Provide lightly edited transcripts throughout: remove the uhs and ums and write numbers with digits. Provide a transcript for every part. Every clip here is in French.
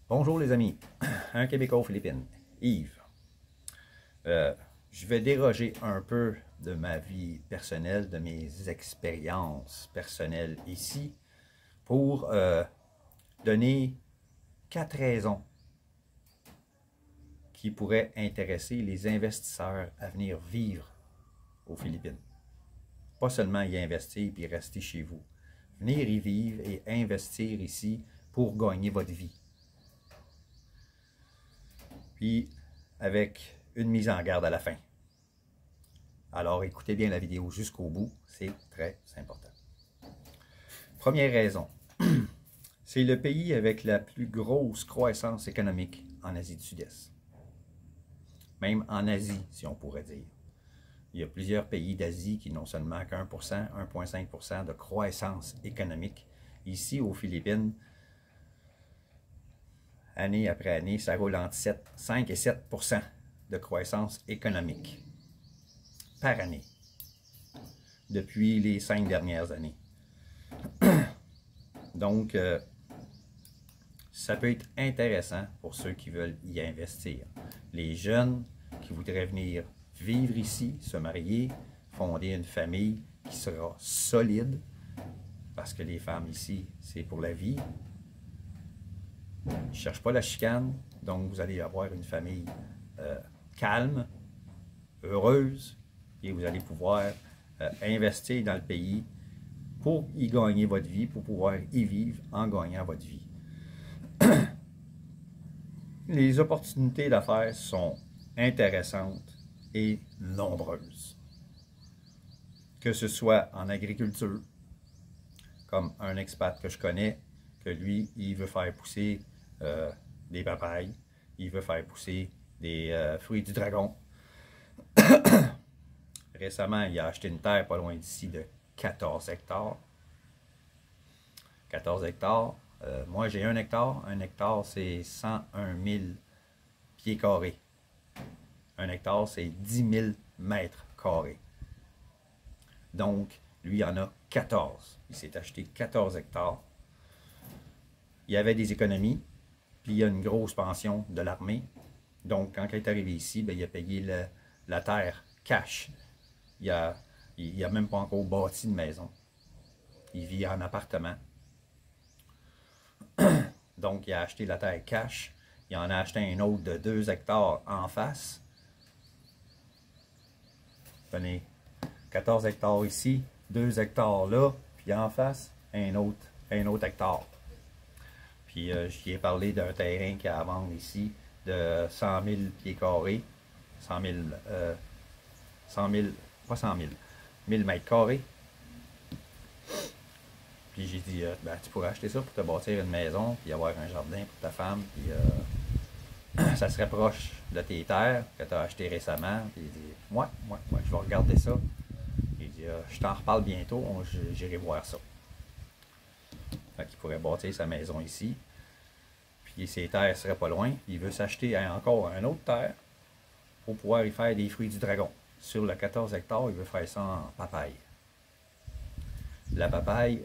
Bonjour les amis, un Québécois aux Philippines, Yves. Je vais déroger un peu de ma vie personnelle, de mes expériences personnelles ici, pour donner 4 raisons qui pourraient intéresser les investisseurs à venir vivre aux Philippines. Pas seulement y investir et rester chez vous. Venir y vivre et investir ici pour gagner votre vie. Puis avec une mise en garde à la fin. Alors écoutez bien la vidéo jusqu'au bout, c'est très important. Première raison, c'est le pays avec la plus grosse croissance économique en Asie du Sud-Est. Même en Asie, si on pourrait dire. Il y a plusieurs pays d'Asie qui n'ont seulement qu'1%, 1,5% de croissance économique. Ici, aux Philippines, année après année, ça roule entre 5 et 7% de croissance économique par année depuis les 5 dernières années. Donc, ça peut être intéressant pour ceux qui veulent y investir. Les jeunes qui voudraient venir vivre ici, se marier, fonder une famille qui sera solide, parce que les femmes ici, c'est pour la vie. Ils ne cherchent pas la chicane, donc vous allez avoir une famille calme, heureuse, et vous allez pouvoir investir dans le pays pour y gagner votre vie, pour pouvoir y vivre en gagnant votre vie. Les opportunités d'affaires sont intéressantes et nombreuses. Que ce soit en agriculture, comme un expat que je connais, que lui, il veut faire pousser des papayes, il veut faire pousser des fruits du dragon. Récemment, il a acheté une terre pas loin d'ici de 14 hectares. 14 hectares. Moi, j'ai 1 hectare. 1 hectare, c'est 101 000 pieds carrés. 1 hectare, c'est 10 000 mètres carrés. Donc, lui, il en a 14. Il s'est acheté 14 hectares. Il y avait des économies, puis il y a une grosse pension de l'armée. Donc, quand il est arrivé ici, bien, il a payé la terre cash. Il a même pas encore bâti de maison. Il vit en appartement. Donc, il a acheté la terre cash. Il en a acheté un autre de 2 hectares en face. Tenez, 14 hectares ici, 2 hectares là, puis en face, un autre hectare. Puis, j'y ai parlé d'un terrain qui a à vendre ici de 100 000 pieds carrés. 100 000, pas 100 000, 1000 mètres carrés. Puis j'ai dit, ben, tu pourrais acheter ça pour te bâtir une maison, puis avoir un jardin pour ta femme, puis ça serait proche de tes terres que tu as achetées récemment. Puis il dit, ouais, je vais regarder ça. Il dit, je t'en reparle bientôt, j'irai voir ça. Fait qu'il pourrait bâtir sa maison ici. Puis ses terres seraient pas loin. Il veut s'acheter encore une autre terre pour pouvoir y faire des fruits du dragon. Sur le 14 hectares, il veut faire ça en papaye. La papaye,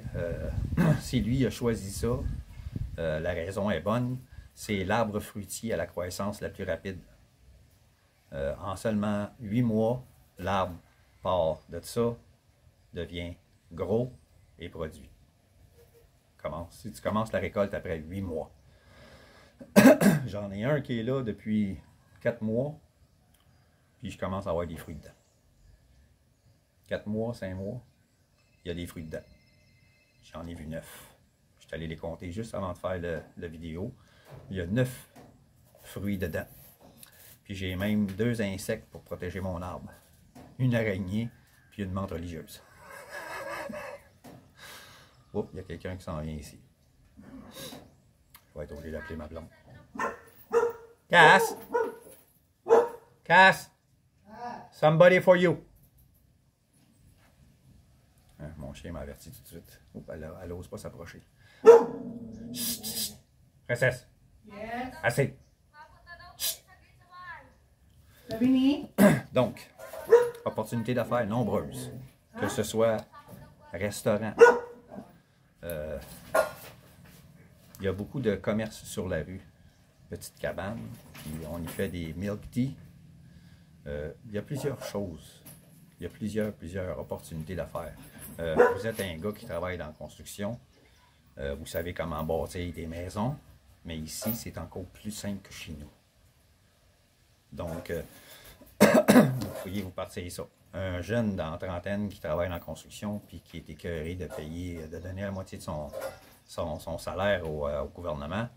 si lui a choisi ça, la raison est bonne, c'est l'arbre fruitier à la croissance la plus rapide. En seulement 8 mois, l'arbre part de ça, devient gros et produit. Si tu commences la récolte après 8 mois. J'en ai un qui est là depuis 4 mois, puis je commence à avoir des fruits dedans. 4 mois, 5 mois, il y a des fruits dedans. J'en ai vu 9. Je suis allé les compter juste avant de faire la vidéo. Il y a 9 fruits dedans. Puis j'ai même 2 insectes pour protéger mon arbre. Une araignée, puis une menthe religieuse. Oh, il y a quelqu'un qui s'en vient ici. Je vais être obligé d'appeler ma blonde. Cass! Cass! Somebody for you! Mon chien m'a averti tout de suite. Oh, elle n'ose pas s'approcher. Princesse! Yes. Assez! Donc, opportunités d'affaires nombreuses. Que ce soit restaurant. Il y a beaucoup de commerces sur la rue. petite cabane, puis on y fait des milk tea. Il y a plusieurs choses. Il y a plusieurs opportunités d'affaires. Vous êtes un gars qui travaille dans la construction. Vous savez comment bâtir des maisons. Mais ici, c'est encore plus simple que chez nous. Donc, vous pourriez vous partir ça. Un jeune dans la trentaine qui travaille dans la construction puis qui est écœuré de payer, de donner la moitié de son salaire au gouvernement,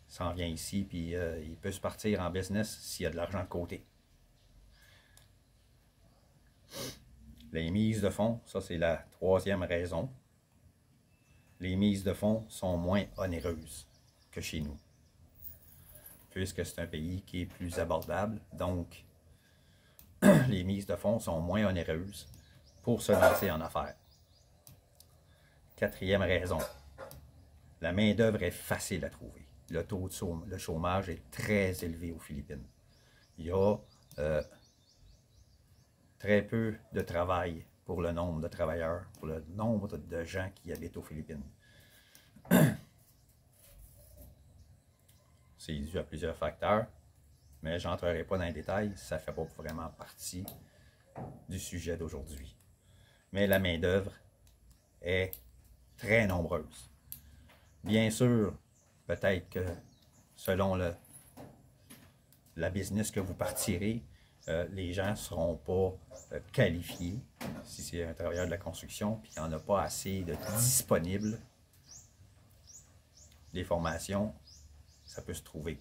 s'en vient ici puis il peut se partir en business s'il y a de l'argent de côté. Les mises de fonds, ça c'est la troisième raison. Les mises de fonds sont moins onéreuses que chez nous, puisque c'est un pays qui est plus abordable. Donc, les mises de fonds sont moins onéreuses pour se lancer en affaires. Quatrième raison, la main-d'œuvre est facile à trouver. Le taux de chômage est très élevé aux Philippines. Il y a très peu de travail pour le nombre de travailleurs, pour le nombre de gens qui habitent aux Philippines. C'est dû à plusieurs facteurs, mais je n'entrerai pas dans les détails, ça ne fait pas vraiment partie du sujet d'aujourd'hui. Mais la main-d'œuvre est très nombreuse. Bien sûr, peut-être que selon la business que vous partirez, les gens ne seront pas qualifiés, si c'est un travailleur de la construction, puis qu'il n'y en a pas assez de disponibles. Les formations, ça peut se trouver.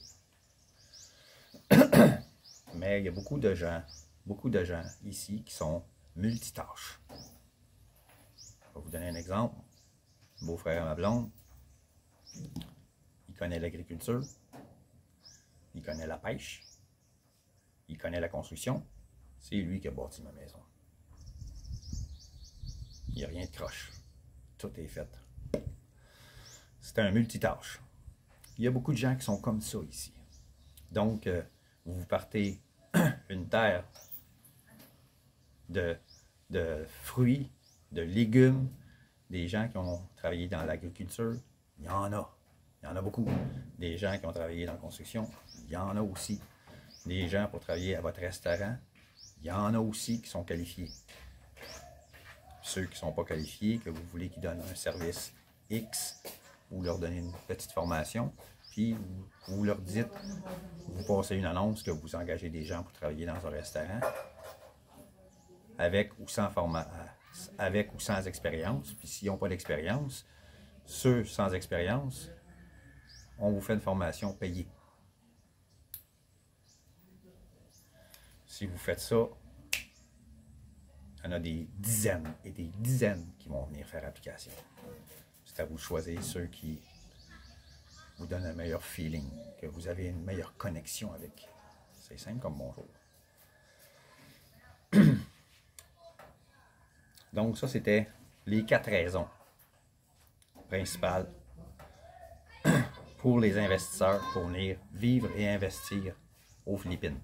Mais il y a beaucoup de gens ici qui sont multitâches. Je vais vous donner un exemple. Mon beau-frère à ma blonde, il connaît l'agriculture, il connaît la pêche, il connaît la construction. C'est lui qui a bâti ma maison. Il n'y a rien de croche. Tout est fait. C'est un multitâche. Il y a beaucoup de gens qui sont comme ça ici. Donc, vous partez une terre de fruits, de légumes, des gens qui ont travaillé dans l'agriculture, il y en a. Il y en a beaucoup. Des gens qui ont travaillé dans la construction, il y en a aussi. Des gens pour travailler à votre restaurant, il y en a aussi qui sont qualifiés. Ceux qui ne sont pas qualifiés, que vous voulez qu'ils donnent un service X, vous leur donnez une petite formation, puis vous leur dites, vous passez une annonce que vous engagez des gens pour travailler dans un restaurant, avec ou sans expérience. Puis s'ils n'ont pas d'expérience, ceux sans expérience, on vous fait une formation payée. Si vous faites ça, il y en a des dizaines et des dizaines qui vont venir faire application. C'est à vous de choisir ceux qui vous donnent un meilleur feeling, que vous avez une meilleure connexion avec. C'est simple comme bonjour. Donc ça, c'était les 4 raisons principales pour les investisseurs pour venir vivre et investir aux Philippines.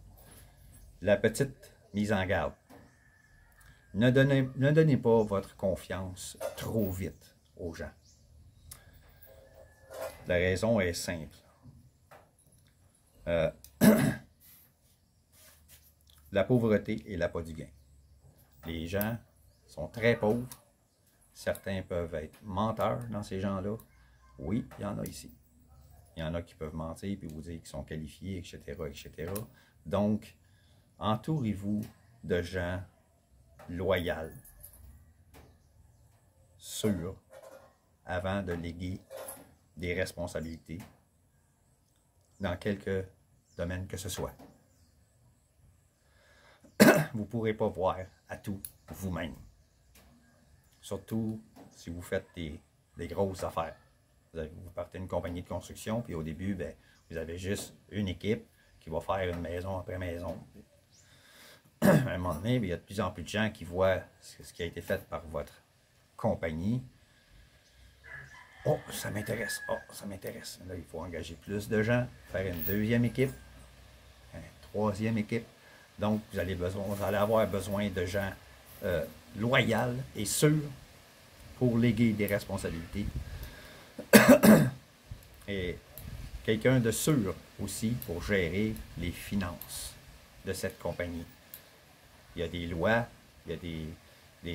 La petite mise en garde. Ne donnez pas votre confiance trop vite aux gens. La raison est simple. La pauvreté est l'appât du gain. Les gens sont très pauvres. Certains peuvent être menteurs dans ces gens-là. Oui, il y en a ici. Il y en a qui peuvent mentir et vous dire qu'ils sont qualifiés, etc., etc. Donc, entourez-vous de gens loyaux, sûrs, avant de léguer des responsabilités dans quelque domaine que ce soit. Vous ne pourrez pas voir à tout vous-même. Surtout si vous faites des grosses affaires. Vous partez d'une compagnie de construction, puis au début, ben, vous avez juste une équipe qui va faire une maison après maison. À un moment donné, il y a de plus en plus de gens qui voient ce qui a été fait par votre compagnie. Oh, ça m'intéresse. Oh, ça m'intéresse. Là, il faut engager plus de gens, faire une deuxième équipe, une troisième équipe. Donc, vous allez avoir besoin de gens loyaux et sûrs pour léguer des responsabilités. Et quelqu'un de sûr aussi pour gérer les finances de cette compagnie. Il y a des lois, il y a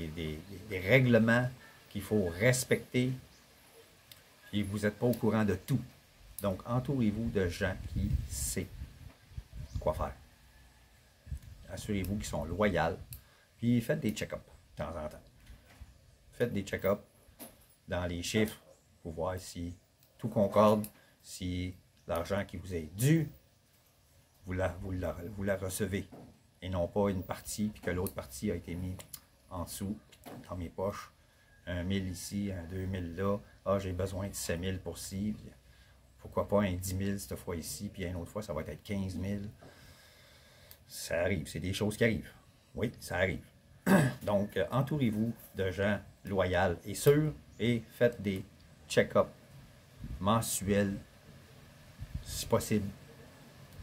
des règlements qu'il faut respecter et vous n'êtes pas au courant de tout. Donc, entourez-vous de gens qui savent quoi faire. Assurez-vous qu'ils sont loyaux, puis faites des check-ups de temps en temps. Faites des check-ups dans les chiffres pour voir si tout concorde, si l'argent qui vous est dû, vous la recevez. Et non pas une partie, puis que l'autre partie a été mise en dessous, dans mes poches. 1 000 ici, un 2 000 là. Ah, j'ai besoin de 7 000 pour ci. Puis, pourquoi pas un 10 000 cette fois ici, puis une autre fois, ça va être 15 000. Ça arrive, c'est des choses qui arrivent. Oui, ça arrive. Donc, entourez-vous de gens loyaux et sûrs et faites des check-ups mensuels, si possible,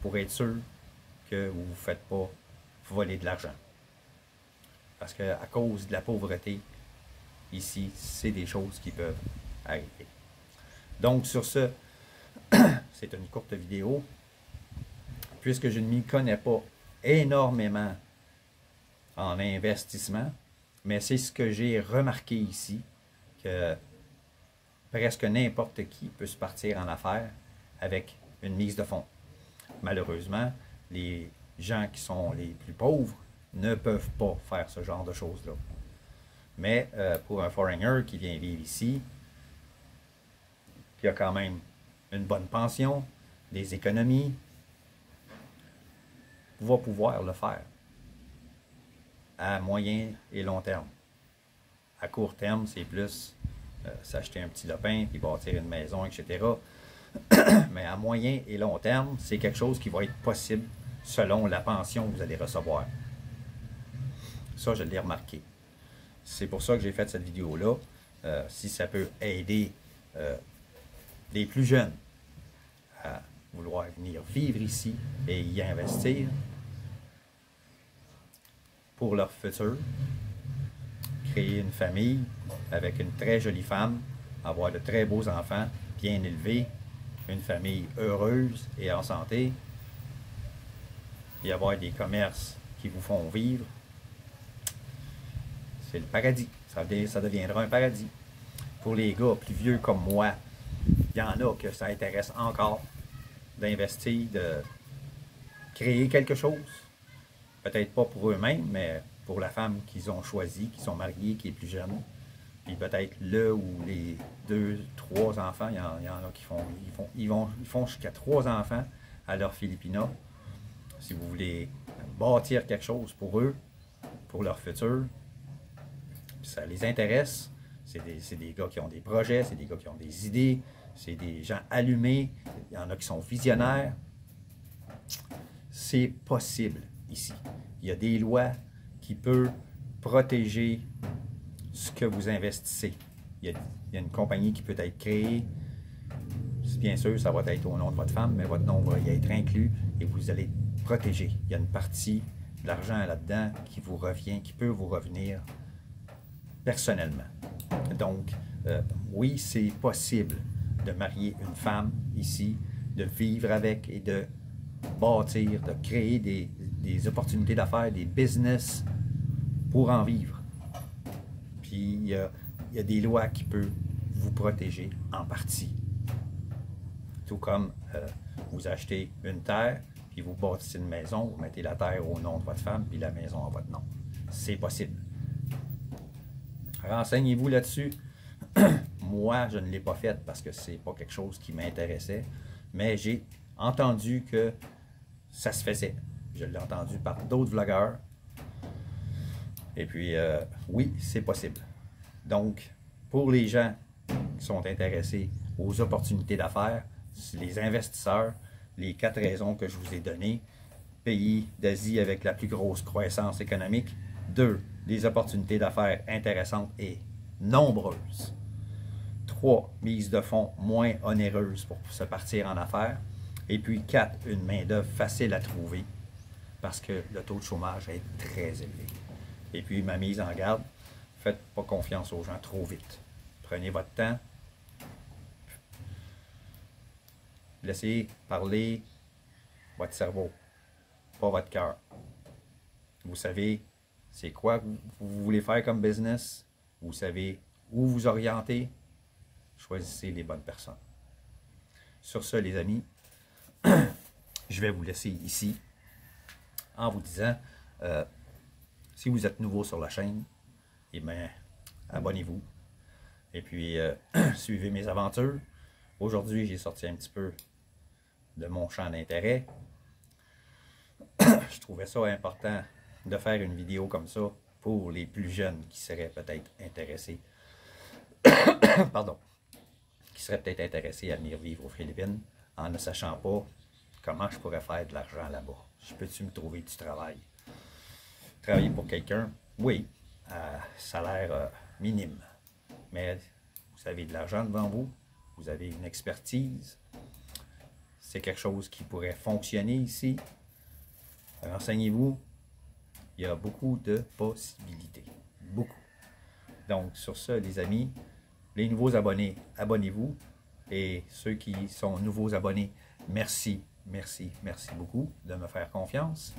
pour être sûr que vous ne vous faites pas voler de l'argent. Parce qu'à cause de la pauvreté, ici, c'est des choses qui peuvent arriver. Donc, sur ce, c'est une courte vidéo. Puisque je ne m'y connais pas énormément en investissement, mais c'est ce que j'ai remarqué ici, que presque n'importe qui peut se partir en affaires avec une mise de fonds. Malheureusement, les gens qui sont les plus pauvres ne peuvent pas faire ce genre de choses-là. Mais pour un foreigner qui vient vivre ici, qui a quand même une bonne pension, des économies, va pouvoir le faire à moyen et long terme. À court terme, c'est plus s'acheter un petit lopin, puis bâtir une maison, etc. Mais à moyen et long terme, c'est quelque chose qui va être possible selon la pension que vous allez recevoir. Ça, je l'ai remarqué. C'est pour ça que j'ai fait cette vidéo-là. Si ça peut aider les plus jeunes à vouloir venir vivre ici et y investir pour leur futur, créer une famille avec une très jolie femme, avoir de très beaux enfants, bien élevés, une famille heureuse et en santé, et avoir des commerces qui vous font vivre, c'est le paradis. Ça deviendra un paradis. Pour les gars plus vieux comme moi, il y en a que ça intéresse encore d'investir, de créer quelque chose. Peut-être pas pour eux-mêmes, mais pour la femme qu'ils ont choisie, qui sont mariés, qui est plus jeune. Puis peut-être le ou les 2, 3 enfants, il y en a qui font jusqu'à 3 enfants à leur Filipina. Si vous voulez bâtir quelque chose pour eux, pour leur futur, ça les intéresse. C'est des gars qui ont des projets, c'est des gars qui ont des idées, c'est des gens allumés, il y en a qui sont visionnaires. C'est possible ici. Il y a des lois qui peuvent protéger ce que vous investissez. Il y a une compagnie qui peut être créée. Bien sûr, ça va être au nom de votre femme, mais votre nom va y être inclus et vous allez être protégé. Il y a une partie de l'argent là-dedans qui vous revient, qui peut vous revenir personnellement. Donc, oui, c'est possible de marier une femme ici, de vivre avec et de bâtir, de créer des opportunités d'affaires, des business pour en vivre. Puis, il y a des lois qui peuvent vous protéger en partie. Tout comme vous achetez une terre, puis vous bâtissez une maison, vous mettez la terre au nom de votre femme, puis la maison à votre nom. C'est possible. Renseignez-vous là-dessus. Moi, je ne l'ai pas fait parce que c'est pas quelque chose qui m'intéressait, mais j'ai entendu que ça se faisait. Je l'ai entendu par d'autres vlogueurs. Et puis, oui, c'est possible. Donc, pour les gens qui sont intéressés aux opportunités d'affaires, les investisseurs, les 4 raisons que je vous ai données: pays d'Asie avec la plus grosse croissance économique, 2, des opportunités d'affaires intéressantes et nombreuses, 3, mise de fonds moins onéreuse pour se partir en affaires, et puis 4, une main-d'œuvre facile à trouver parce que le taux de chômage est très élevé. Et puis ma mise en garde, faites pas confiance aux gens trop vite. Prenez votre temps. laissez parler votre cerveau, pas votre cœur. Vous savez c'est quoi que vous voulez faire comme business. Vous savez où vous orienter. Choisissez les bonnes personnes. Sur ce, les amis, je vais vous laisser ici en vous disant, si vous êtes nouveau sur la chaîne, eh bien, abonnez-vous. Et puis, suivez mes aventures. Aujourd'hui, j'ai sorti un petit peu de mon champ d'intérêt. Je trouvais ça important de faire une vidéo comme ça pour les plus jeunes qui seraient peut-être intéressés. Pardon. Qui seraient peut-être intéressés à venir vivre aux Philippines en ne sachant pas comment je pourrais faire de l'argent là-bas. Je peux-tu me trouver du travail? Travailler pour quelqu'un, oui, à salaire minime. Mais vous avez de l'argent devant vous, vous avez une expertise. C'est quelque chose qui pourrait fonctionner ici. Renseignez-vous. Il y a beaucoup de possibilités. Beaucoup. Donc, sur ce, les amis, les nouveaux abonnés, abonnez-vous. Et ceux qui sont nouveaux abonnés, merci, merci, merci beaucoup de me faire confiance.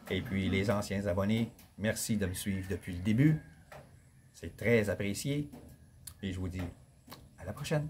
Et puis, les anciens abonnés, merci de me suivre depuis le début. C'est très apprécié. Et je vous dis à la prochaine.